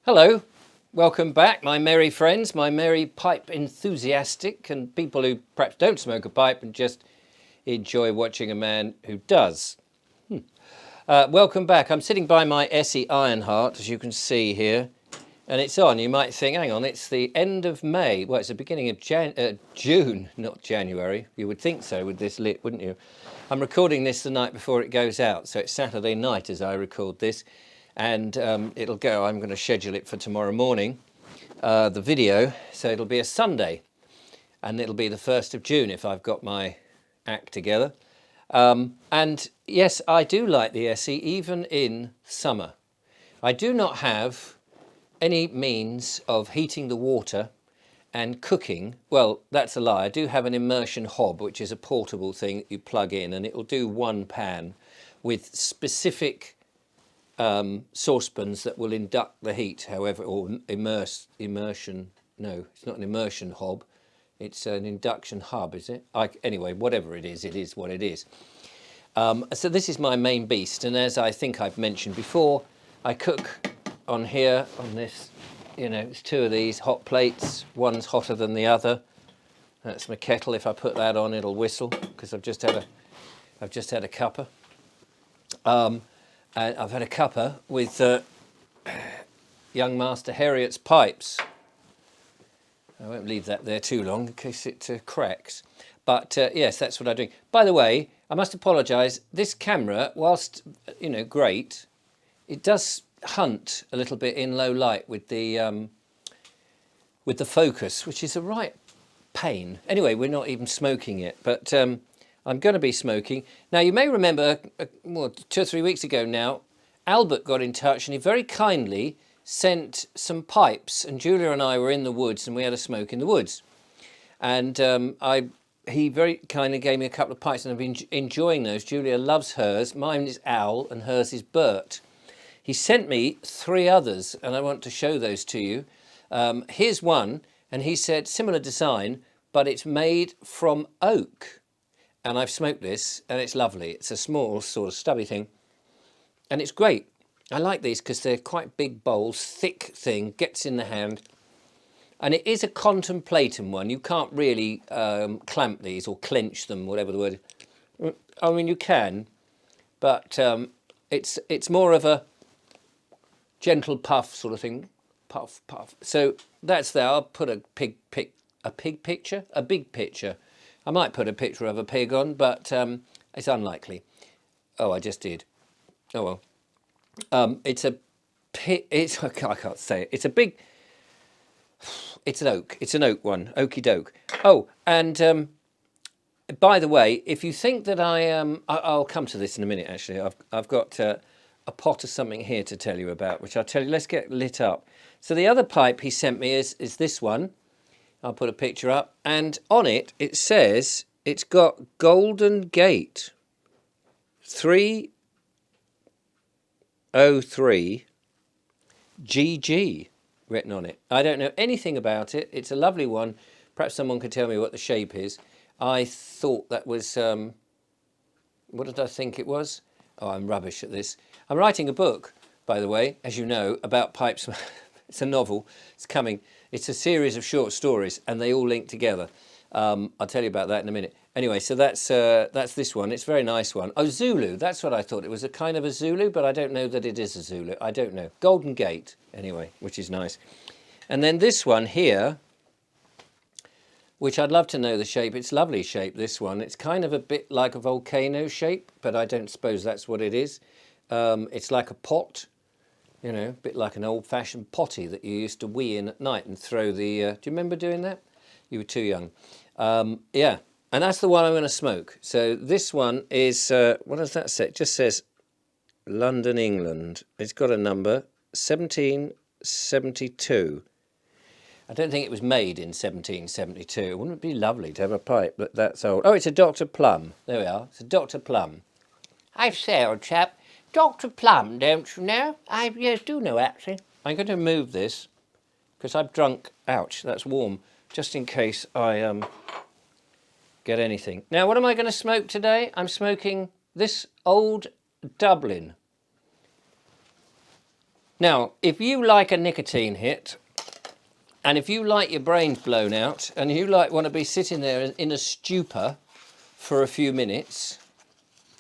Hello, welcome back, my merry friends, my merry pipe enthusiastic and people who perhaps don't smoke a pipe and just enjoy watching a man who does. Welcome back. I'm sitting by my Essie Ironheart, as you can see here, and it's on. You might think, hang on, it's the end of May. Well, it's the beginning of June, not January. You would think so with this lit, wouldn't you? I'm recording this the night before it goes out, so it's Saturday night as I record this. And it'll go, I'm going to schedule it for tomorrow morning, the video, so it'll be a Sunday, and it'll be the 1st of June if I've got my act together. And yes, I do like the Essie, even in summer. I do not have any means of heating the water and cooking. Well, that's a lie. I do have an immersion hob, which is a portable thing that you plug in, and it'll do one pan with specific saucepans that will induct the heat, however, or immersion. No, it's not an immersion hob. It's an induction hub, is it? Anyway, whatever it is what it is. So this is my main beast, and as I think I've mentioned before, I cook on here, on this, you know, it's two of these hot plates. One's hotter than the other. That's my kettle. If I put that on, it'll whistle because I've just had a cuppa. And I've had a cuppa with young Master Heriot's pipes. I won't leave that there too long in case it cracks. But yes, that's what I'm doing. By the way, I must apologise. This camera, whilst you know great, it does hunt a little bit in low light with the focus, which is a right pain. Anyway, we're not even smoking it, but I'm going to be smoking. Now, you may remember, well, 2 or 3 weeks ago now, Albert got in touch and he very kindly sent some pipes, and Julia and I were in the woods and we had a smoke in the woods. And he very kindly gave me a couple of pipes and I've been enjoying those. Julia loves hers. Mine is Owl and hers is Bert. He sent me 3 others and I want to show those to you. Here's one, and he said similar design, but it's made from oak. And I've smoked this and it's lovely. It's a small sort of stubby thing and it's great. I like these because they're quite big bowls, thick thing, gets in the hand. And it is a contemplatum one. You can't really clamp these or clench them, whatever the word is. I mean, you can, but it's more of a gentle puff sort of thing. Puff, puff. So that's there. I'll put a big picture. I might put a picture of a pig on, but it's unlikely. Oh, I just did. Oh well. It's a pig. I can't say it. It's a big. It's an oak. It's an oak one. Oaky doke. Oh, and by the way, if you think that I'll come to this in a minute. Actually, I've got a pot of something here to tell you about, which I'll tell you. Let's get lit up. So the other pipe he sent me is this one. I'll put a picture up, and on it, it says it's got Golden Gate 303 GG written on it. I don't know anything about it. It's a lovely one. Perhaps someone could tell me what the shape is. I thought that was, what did I think it was? Oh, I'm rubbish at this. I'm writing a book, by the way, as you know, about pipes. It's a novel. It's coming. It's a series of short stories, and they all link together. I'll tell you about that in a minute. Anyway, so that's this one. It's a very nice one. Oh, Zulu. That's what I thought. It was a kind of a Zulu, but I don't know that it is a Zulu. I don't know. Golden Gate, anyway, which is nice. And then this one here, which I'd love to know the shape. It's lovely shape, this one. It's kind of a bit like a volcano shape, but I don't suppose that's what it is. It's like a pot. You know, a bit like an old-fashioned potty that you used to wee in at night and throw the... do you remember doing that? You were too young. Yeah, and that's the one I'm going to smoke. So this one is... what does that say? It just says London, England. It's got a number, 1772. I don't think it was made in 1772. Wouldn't it be lovely to have a pipe that that's old? Oh, it's a Dr. Plum. There we are. It's a Dr. Plum. I say, old chap... Dr. Plum, don't you know? Yes, do know, actually. I'm going to move this, because I've drunk, ouch, that's warm, just in case I get anything. Now, what am I going to smoke today? I'm smoking this old Dublin. Now, if you like a nicotine hit, and if you like your brains blown out, and you want to be sitting there in a stupor for a few minutes,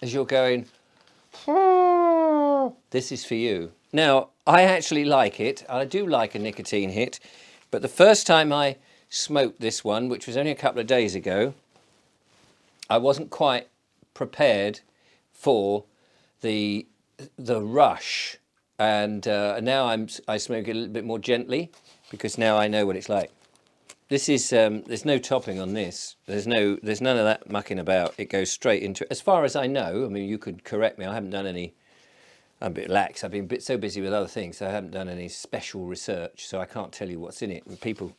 as you're going, this is for you. Now, I actually like it. I do like a nicotine hit, but the first time I smoked this one, which was only a couple of days ago, I wasn't quite prepared for the rush, and now I smoke it a little bit more gently because now I know what it's like. This is there's no topping on this. There's none of that mucking about. It goes straight into it. As far as I know, I mean, you could correct me. I haven't done any. I'm a bit lax. I've been so busy with other things, so I haven't done any special research, so I can't tell you what's in it. And people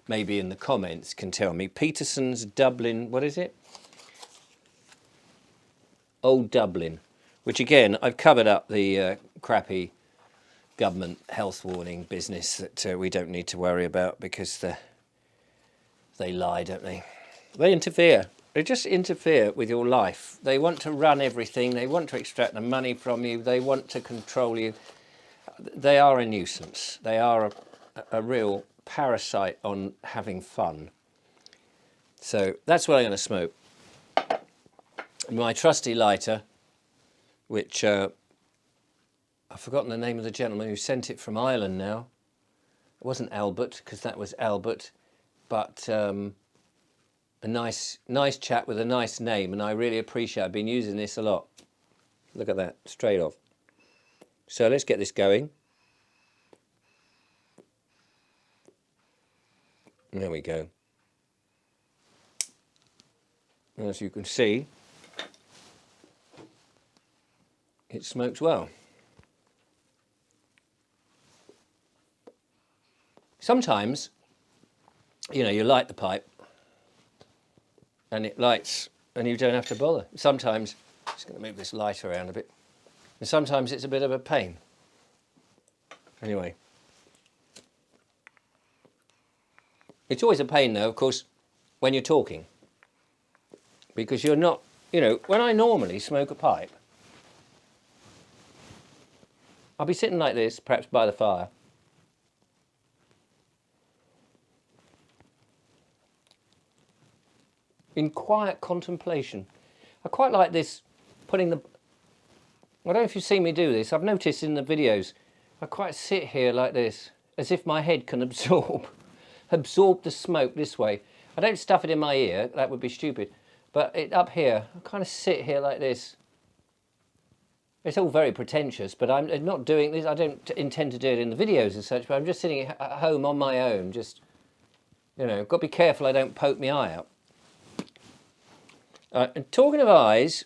maybe in the comments can tell me. Peterson's Dublin, what is it? Old Dublin, which again, I've covered up the crappy government health warning business that we don't need to worry about because they lie, don't they? They interfere. They just interfere with your life. They want to run everything. They want to extract the money from you. They want to control you. They are a nuisance. They are a real parasite on having fun. So that's what I'm going to smoke. My trusty lighter, which I've forgotten the name of the gentleman who sent it from Ireland now. It wasn't Albert, because that was Albert, but a nice chap with a nice name, and I really appreciate it. I've been using this a lot. Look at that, straight off. So let's get this going. There we go. As you can see, it smokes well. Sometimes, you know, you light the pipe and it lights and you don't have to bother. Sometimes, I'm just going to move this light around a bit, and sometimes it's a bit of a pain. Anyway, it's always a pain though, of course, when you're talking, because you're not, you know, when I normally smoke a pipe, I'll be sitting like this, perhaps by the fire, in quiet contemplation. I quite like this, putting the... I don't know if you've seen me do this. I've noticed in the videos, I quite sit here like this, as if my head can absorb the smoke this way. I don't stuff it in my ear, that would be stupid. But up here, I kind of sit here like this. It's all very pretentious, but I'm not doing this. I don't intend to do it in the videos and such, but I'm just sitting at home on my own, just, you know, got to be careful I don't poke my eye out. And talking of eyes,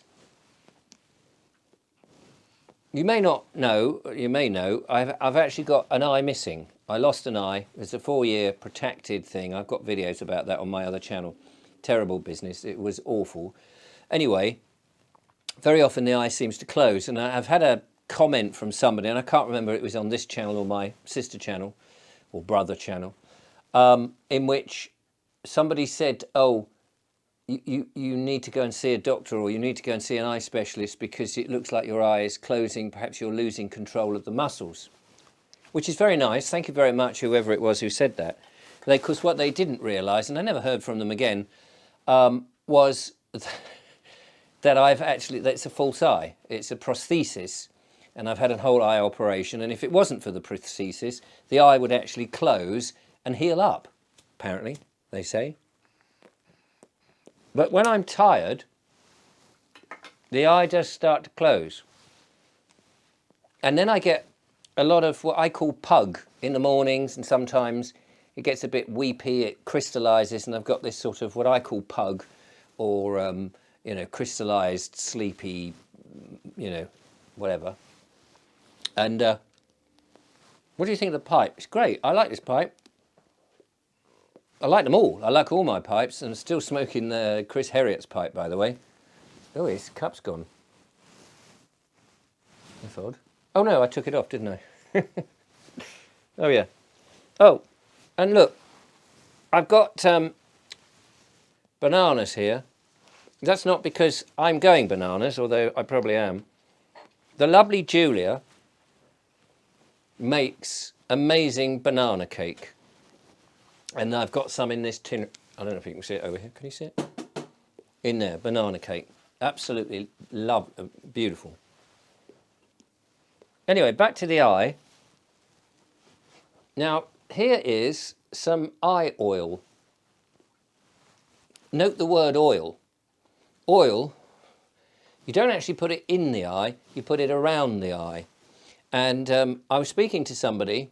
you may not know, you may know, I've actually got an eye missing. I lost an eye. It's a 4-year protected thing. I've got videos about that on my other channel. Terrible business. It was awful. Anyway, very often the eye seems to close, and I've had a comment from somebody, and I can't remember if it was on this channel or my sister channel or brother channel, in which somebody said, oh, you need to go and see a doctor, or you need to go and see an eye specialist because it looks like your eye is closing, perhaps you're losing control of the muscles, which is very nice. Thank you very much, whoever it was who said that. Because what they didn't realise, and I never heard from them again, was that that's a false eye. It's a prosthesis, and I've had a whole eye operation, and if it wasn't for the prosthesis, the eye would actually close and heal up, apparently, they say. But when I'm tired, the eye does start to close. And then I get a lot of what I call pug in the mornings, and sometimes it gets a bit weepy, it crystallises, and I've got this sort of what I call pug, or you know, crystallized, sleepy, you know, whatever. And what do you think of the pipe? It's great. I like this pipe. I like them all. I like all my pipes. I'm still smoking Chris Herriot's pipe, by the way. Oh, his cup's gone. That's odd. Oh no, I took it off, didn't I? Oh yeah. Oh, and look, I've got bananas here. That's not because I'm going bananas, although I probably am. The lovely Julia makes amazing banana cake. And I've got some in this tin. I don't know if you can see it over here. Can you see it? In there, banana cake. Absolutely beautiful. Anyway, back to the eye. Now, here is some eye oil. Note the word oil. Oil, you don't actually put it in the eye, you put it around the eye. And I was speaking to somebody.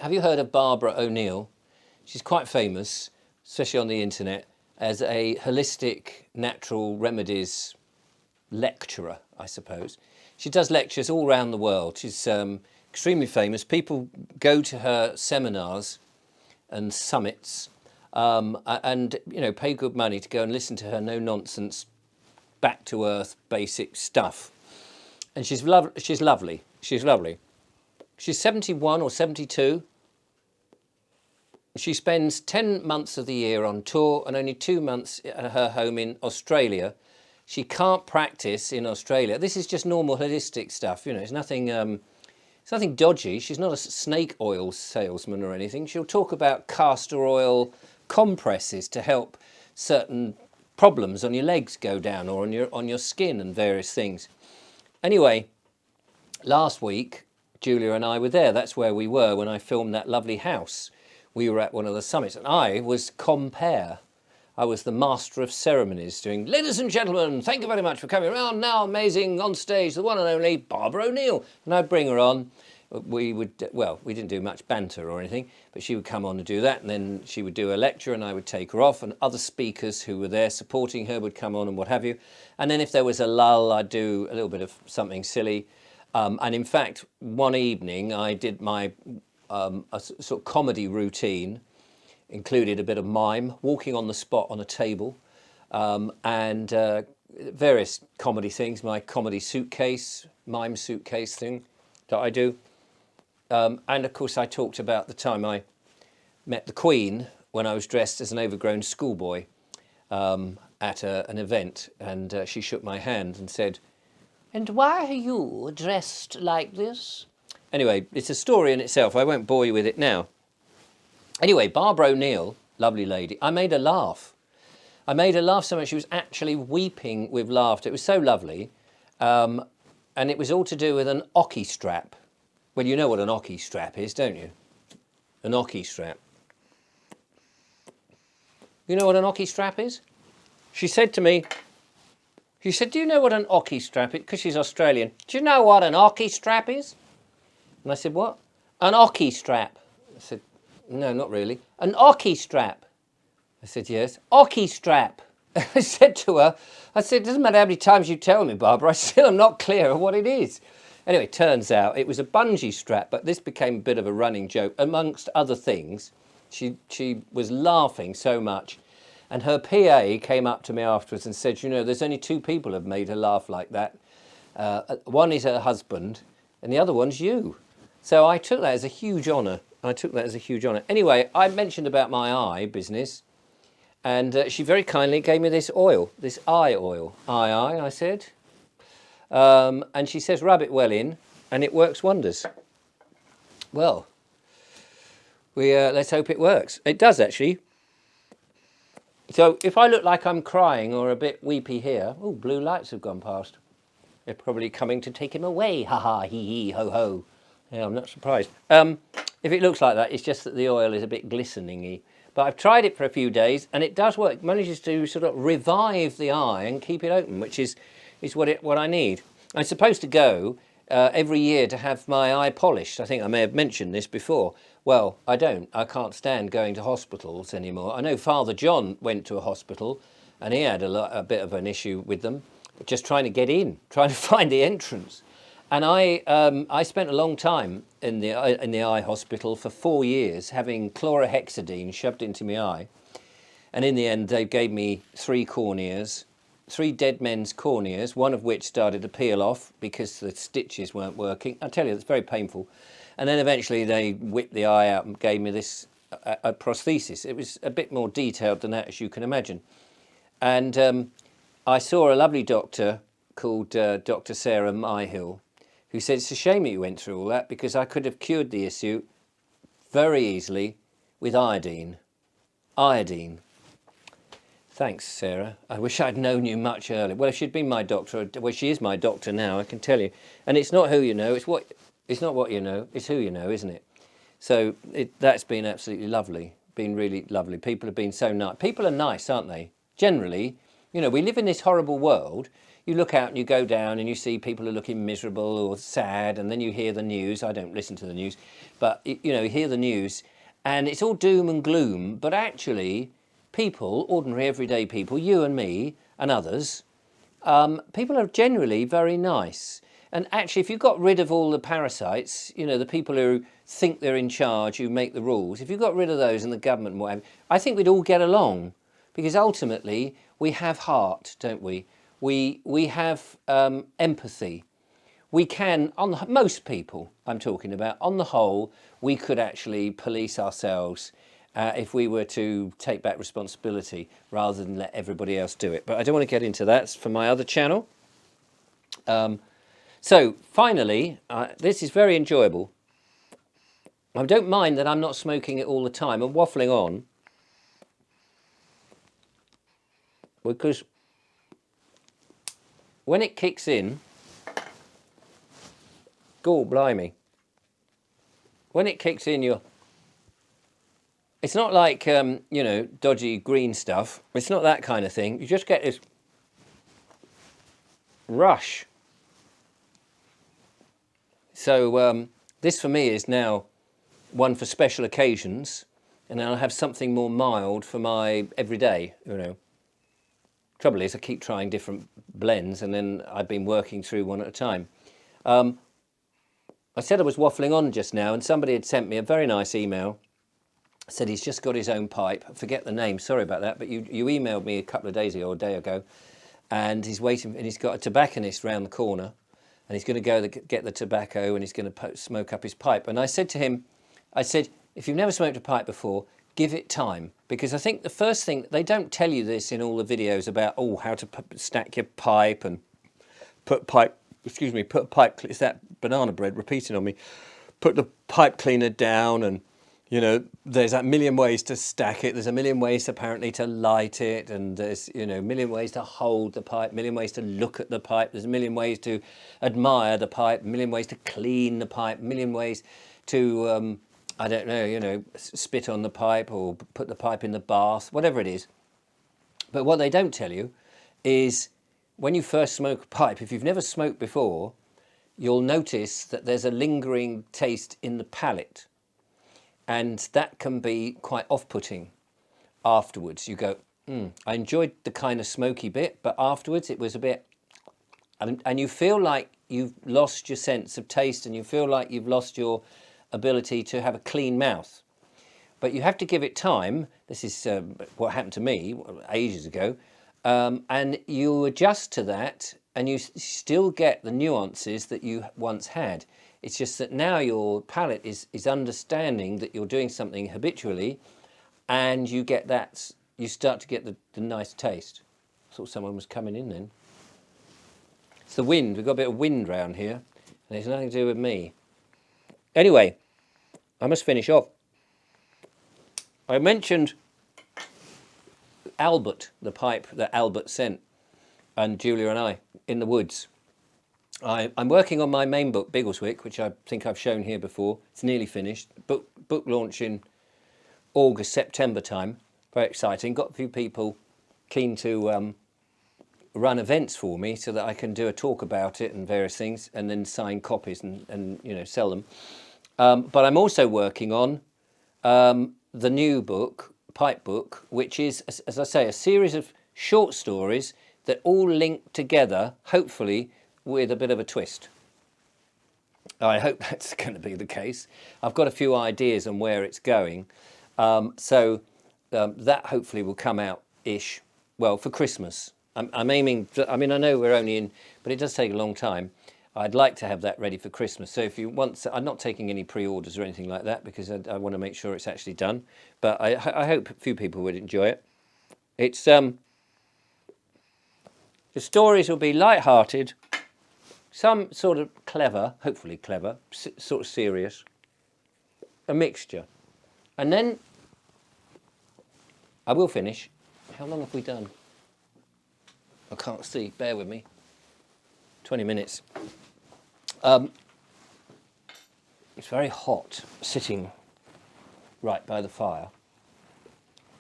Have you heard of Barbara O'Neill? She's quite famous, especially on the internet, as a holistic natural remedies lecturer, I suppose. She does lectures all around the world. She's extremely famous. People go to her seminars and summits and pay good money to go and listen to her no-nonsense, back-to-earth, basic stuff. And she's lovely. She's lovely. She's 71 or 72. She spends 10 months of the year on tour and only 2 months at her home in Australia. She can't practice in Australia. This is just normal holistic stuff. It's nothing dodgy. She's not a snake oil salesman or anything. She'll talk about castor oil compresses to help certain problems on your legs go down, or on your skin and various things. Anyway, last week, Julia and I were there. That's where we were when I filmed that lovely house. We were at one of the summits, and I was compere. I was the master of ceremonies doing, ladies and gentlemen, thank you very much for coming around. Now, amazing on stage, the one and only Barbara O'Neill. And I'd bring her on. We didn't do much banter or anything, but she would come on and do that, and then she would do a lecture and I would take her off, and other speakers who were there supporting her would come on and what have you. And then if there was a lull, I'd do a little bit of something silly. And in fact, one evening I did my a sort of comedy routine, included a bit of mime, walking on the spot on a table, and various comedy things, my comedy suitcase, mime suitcase thing that I do. And of course I talked about the time I met the Queen when I was dressed as an overgrown schoolboy at an event, and she shook my hand and said, "And why are you dressed like this?" Anyway, it's a story in itself. I won't bore you with it now. Anyway, Barbara O'Neill, lovely lady, I made her laugh. I made her laugh so much she was actually weeping with laughter. It was so lovely. And it was all to do with an hockey strap. Well, you know what an hockey strap is, don't you? An hockey strap. You know what an hockey strap is? She said to me, do you know what an hockey strap is? Because she's Australian. Do you know what an hockey strap is? And I said, what? An hockey strap. I said, no, not really. An hockey strap. I said, yes. Hockey strap. I said to her, it doesn't matter how many times you tell me, Barbara, I still am not clear of what it is. Anyway, turns out it was a bungee strap, but this became a bit of a running joke. Amongst other things, she was laughing so much. And her PA came up to me afterwards and said, there's only 2 people have made her laugh like that. One is her husband, and the other one's you. So I took that as a huge honour. Anyway, I mentioned about my eye business, and she very kindly gave me this oil, this eye oil. I said. And she says, rub it well in, and it works wonders. Well, let's hope it works. It does, actually. So if I look like I'm crying or a bit weepy here, oh, blue lights have gone past. They're probably coming to take him away. Ha ha, hee hee, ho ho. Yeah, I'm not surprised. If it looks like that, it's just that the oil is a bit glistening-y. But I've tried it for a few days, and it does work. It manages to sort of revive the eye and keep it open, which is what I need. I'm supposed to go every year to have my eye polished. I think I may have mentioned this before. Well, I don't. I can't stand going to hospitals anymore. I know Father John went to a hospital, and he had a bit of an issue with them, just trying to get in, trying to find the entrance. And I spent a long time in the eye hospital for 4 years, having chlorhexidine shoved into my eye. And in the end, they gave me 3 corneas, 3 dead men's corneas, one of which started to peel off because the stitches weren't working. I tell you, it's very painful. And then eventually they whipped the eye out and gave me this a prosthesis. It was a bit more detailed than that, as you can imagine. And I saw a lovely doctor called Dr. Sarah Myhill, who said it's a shame that you went through all that because I could have cured the issue very easily with iodine. Iodine. Thanks, Sarah. I wish I'd known you much earlier. Well, if she'd been my doctor, well, she is my doctor now, I can tell you. And it's not who you know, it's not what you know, it's who you know, isn't it? So that's been absolutely lovely, been really lovely. People have been so nice. People are nice, aren't they? Generally, you know, we live in this horrible world. You look out and you go down and you see people are looking miserable or sad, and then you hear the news. I don't listen to the news, but, you know, you hear the news and it's all doom and gloom, but actually people, ordinary everyday people, you and me and others, people are generally very nice. And actually, if you got rid of all the parasites, you know, the people who think they're in charge, who make the rules, if you got rid of those in the government and whatever, I think we'd all get along, because ultimately we have heart, don't we? We have empathy. We can, most people I'm talking about, on the whole, we could actually police ourselves if we were to take back responsibility rather than let everybody else do it. But I don't want to get into that. It's for my other channel. So finally, this is very enjoyable. I don't mind that I'm not smoking it all the time. I'm waffling on because when it kicks in, God blimey, when it kicks in, it's not like, you know, dodgy green stuff. It's not that kind of thing. You just get this rush. So this for me is now one for special occasions, and then I'll have something more mild for my everyday, you know. Trouble is I keep trying different blends, and then I've been working through one at a time. I said I was waffling on just now, and somebody had sent me a very nice email. Said he's just got his own pipe. I forget the name, sorry about that, but you emailed me a couple of days ago, or a day ago, and he's waiting, and he's got a tobacconist round the corner, and he's going to go get the tobacco, and he's going to smoke up his pipe. And I said to him, I said, if you've never smoked a pipe before, give it time, because I think the first thing, they don't tell you this in all the videos about, how to stack your pipe and put pipe, it's that banana bread repeating on me, put the pipe cleaner down, and you know, there's a million ways to stack it. There's a million ways apparently to light it, and there's, you know, a million ways to hold the pipe, a million ways to look at the pipe. There's a million ways to admire the pipe, a million ways to clean the pipe, a million ways to, I don't know, you know, spit on the pipe or put the pipe in the bath, whatever it is. But what they don't tell you is when you first smoke a pipe, if you've never smoked before, you'll notice that there's a lingering taste in the palate. And that can be quite off-putting afterwards. You go, I enjoyed the kind of smoky bit, but afterwards it was a bit... And you feel like you've lost your sense of taste, and you feel like you've lost your ability to have a clean mouth. But you have to give it time. This is what happened to me ages ago. And you adjust to that, and you still get the nuances that you once had. It's just that now your palate is understanding that you're doing something habitually, and you get that, you start to get the nice taste. I thought someone was coming in then. It's the wind. We've got a bit of wind round here, and it's nothing to do with me. Anyway, I must finish off. I mentioned Albert, the pipe that Albert sent, and Julia and I, in the woods. I'm working on my main book, Biggleswick, which I think I've shown here before. It's nearly finished. Book launch in August, September time. Very exciting. Got a few people keen to run events for me so that I can do a talk about it and various things, and then sign copies and you know, sell them. But I'm also working on the new book, Pipe Book, which is, as I say, a series of short stories that all link together, hopefully, with a bit of a twist. I hope that's going to be the case. I've got a few ideas on where it's going. So that hopefully will come out-ish, well, for Christmas. I'm aiming, I mean, I know we're only in, but it does take a long time. I'd like to have that ready for Christmas. So if you want, I'm not taking any pre-orders or anything like that, because I want to make sure it's actually done. But I hope a few people would enjoy it. It's, the stories will be light-hearted, some sort of clever, hopefully clever, sort of serious, a mixture. And then I will finish. How long have we done? I can't see, bear with me. 20 minutes. It's very hot sitting right by the fire.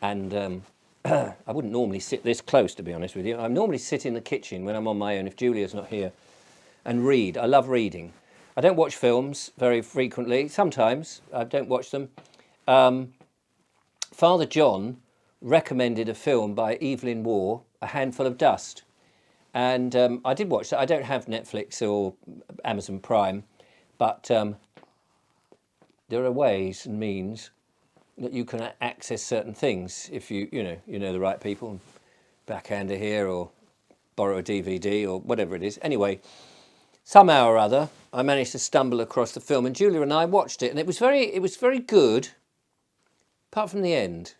And I wouldn't normally sit this close, to be honest with you. I normally sit in the kitchen when I'm on my own, if Julia's not here, and read. I love reading. I don't watch films very frequently. Sometimes I don't watch them. Father John recommended a film by Evelyn Waugh, A Handful of Dust. And I did watch that. I don't have Netflix or Amazon Prime, but there are ways and means that you can access certain things if you know the right people, backhander here or borrow a DVD or whatever it is. Anyway, somehow or other, I managed to stumble across the film, and Julia and I watched it, and it was very good, apart from the end.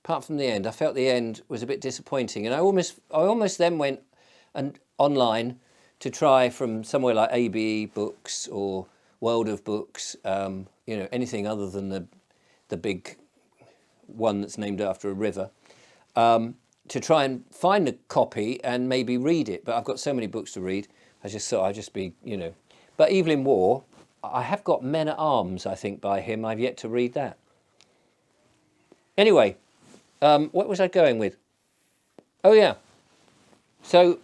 I felt the end was a bit disappointing, and I almost then went online to try from somewhere like ABE Books or World of Books, anything other than the big one that's named after a river, to try and find a copy and maybe read it. But I've got so many books to read, I just thought I'd just be, But Evelyn Waugh, I have got Men at Arms, I think, by him. I've yet to read that. Anyway, what was I going with? Oh, yeah. So,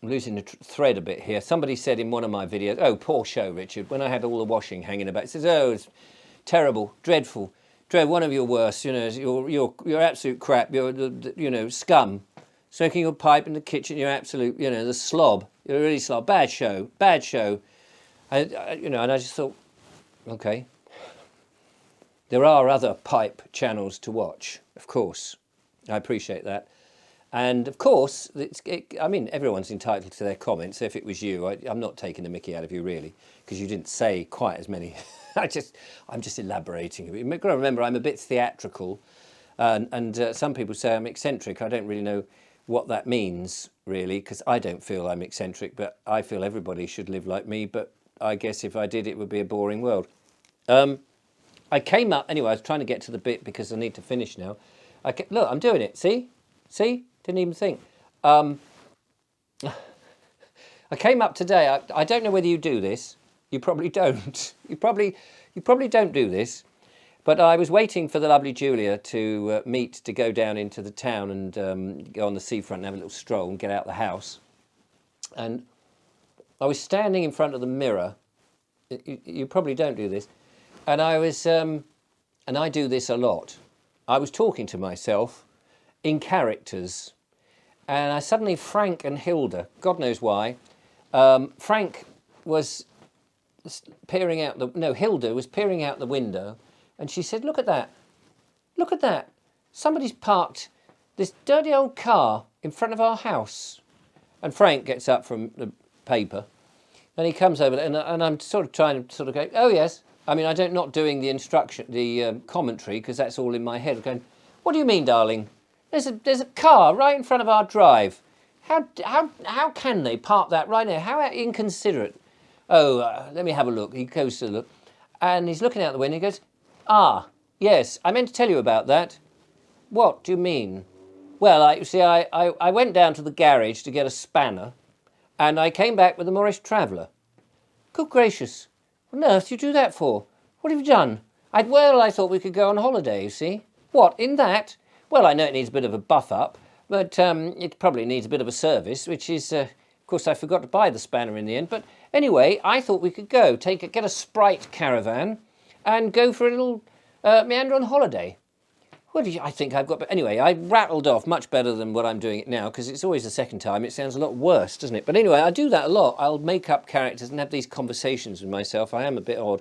I'm losing the thread a bit here. Somebody said in one of my videos, oh, poor show, Richard, when I had all the washing hanging about, it says, oh, it's terrible, dreadful, one of your worst, you're absolute crap, you're scum, smoking your pipe in the kitchen, you're absolute, the slob, you're really slob, bad show. And I just thought, okay, there are other pipe channels to watch, of course, I appreciate that. And of course, everyone's entitled to their comments. If it was you, I'm not taking the mickey out of you really, because you didn't say quite as many. I'm just elaborating. You've got to remember, I'm a bit theatrical, and some people say I'm eccentric. I don't really know what that means really, because I don't feel I'm eccentric, but I feel everybody should live like me. But I guess if I did, it would be a boring world. I came up anyway. I was trying to get to the bit because I need to finish now. Look, I'm doing it. See. Didn't even think. I came up today. I don't know whether you do this. You probably don't. You probably don't do this. But I was waiting for the lovely Julia to meet to go down into the town and go on the seafront and have a little stroll and get out the house. And I was standing in front of the mirror. You probably don't do this. And I was, and I do this a lot. I was talking to myself in characters, and I suddenly, Frank and Hilda, God knows why, Frank was peering out Hilda was peering out the window, and she said, look at that, somebody's parked this dirty old car in front of our house. And Frank gets up from the paper, and he comes over, and I'm sort of trying to go, oh yes, not doing the commentary, because that's all in my head, going, what do you mean, darling? There's a car right in front of our drive. How can they park that right there? How inconsiderate. Oh, let me have a look. He goes to look, and he's looking out the window. He goes, ah, yes, I meant to tell you about that. What do you mean? Well, I went down to the garage to get a spanner, and I came back with a Morris Traveller. Good gracious, what on earth do you do that for? What have you done? I thought we could go on holiday, you see. What, in that? Well, I know it needs a bit of a buff up, but it probably needs a bit of a service, which is, of course, I forgot to buy the spanner in the end. But anyway, I thought we could go, get a Sprite caravan and go for a little meander on holiday. I think I've got... But anyway, I rattled off much better than what I'm doing it now, because it's always the second time. It sounds a lot worse, doesn't it? But anyway, I do that a lot. I'll make up characters and have these conversations with myself. I am a bit odd.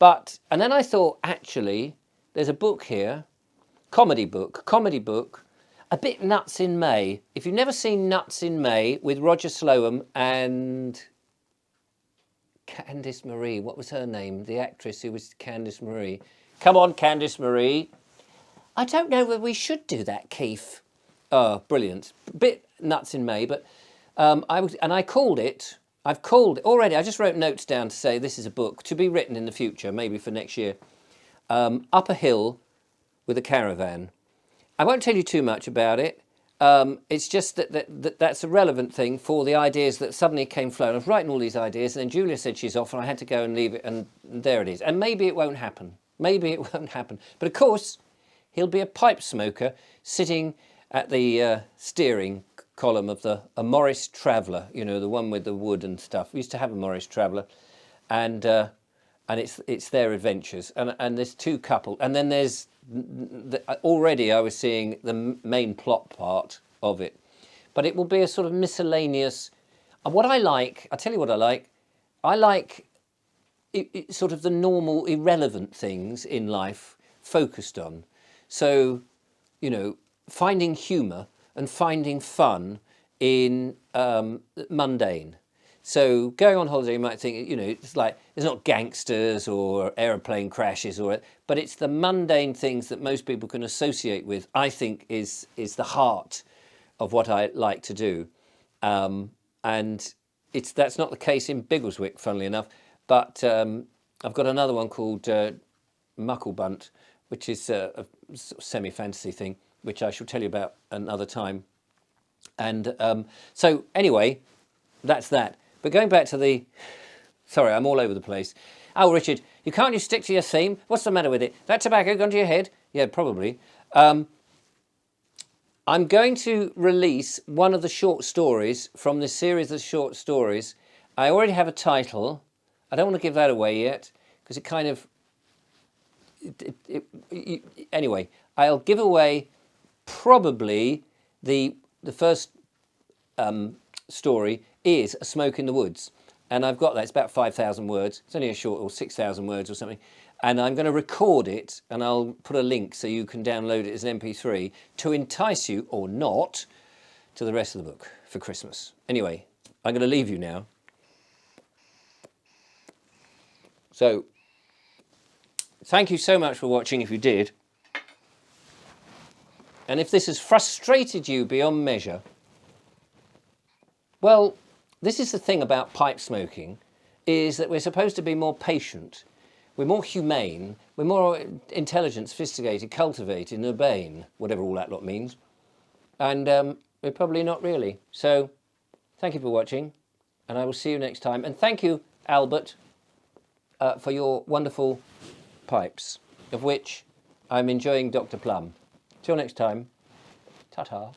And then I thought, actually, there's a book here, comedy book, a bit Nuts in May. If you've never seen Nuts in May with Roger Slowham and Candice Marie, what was her name? The actress who was Candice Marie. Come on, Candice Marie. I don't know whether we should do that, Keith. Oh, brilliant. Bit Nuts in May, but I called it. I've called it already. I just wrote notes down to say this is a book to be written in the future, maybe for next year. Up a hill with a caravan. I won't tell you too much about it. It's just that's a relevant thing for the ideas that suddenly came flowing. I was writing all these ideas, and then Julia said she's off, and I had to go and leave it, and there it is. And maybe it won't happen. Maybe it won't happen. But of course, he'll be a pipe smoker sitting at the steering column of a Morris Traveller, you know, the one with the wood and stuff. We used to have a Morris Traveller, and it's their adventures. And there's two couple, and then there's already I was seeing the main plot part of it, but it will be a sort of miscellaneous. What I like, I tell you what I like. I like sort of the normal, irrelevant things in life focused on. So, you know, finding humour and finding fun in mundane. So going on holiday, you might think, you know, it's like, it's not gangsters or aeroplane crashes, but it's the mundane things that most people can associate with, I think is the heart of what I like to do. And that's not the case in Biggleswick, funnily enough, but I've got another one called Mucklebunt, which is a semi-fantasy thing, which I shall tell you about another time. And so anyway, that's that. But going back to the... Sorry, I'm all over the place. Oh, Richard, you can't just stick to your theme? What's the matter with it? That tobacco gone to your head? Yeah, probably. I'm going to release one of the short stories from this series of short stories. I already have a title. I don't want to give that away yet, because it kind of... Anyway, I'll give away probably the first story is A Smoke in the Woods, and I've got that. It's about 5,000 words. It's only a short, or 6,000 words or something, and I'm going to record it, and I'll put a link so you can download it as an MP3 to entice you, or not, to the rest of the book for Christmas. Anyway, I'm going to leave you now. So, thank you so much for watching, if you did. And if this has frustrated you beyond measure, well, this is the thing about pipe smoking, is that we're supposed to be more patient, we're more humane, we're more intelligent, sophisticated, cultivated, and urbane, whatever all that lot means. And we're probably not really. So, thank you for watching, and I will see you next time. And thank you, Albert, for your wonderful pipes, of which I'm enjoying Dr. Plum. Till next time, ta-ta.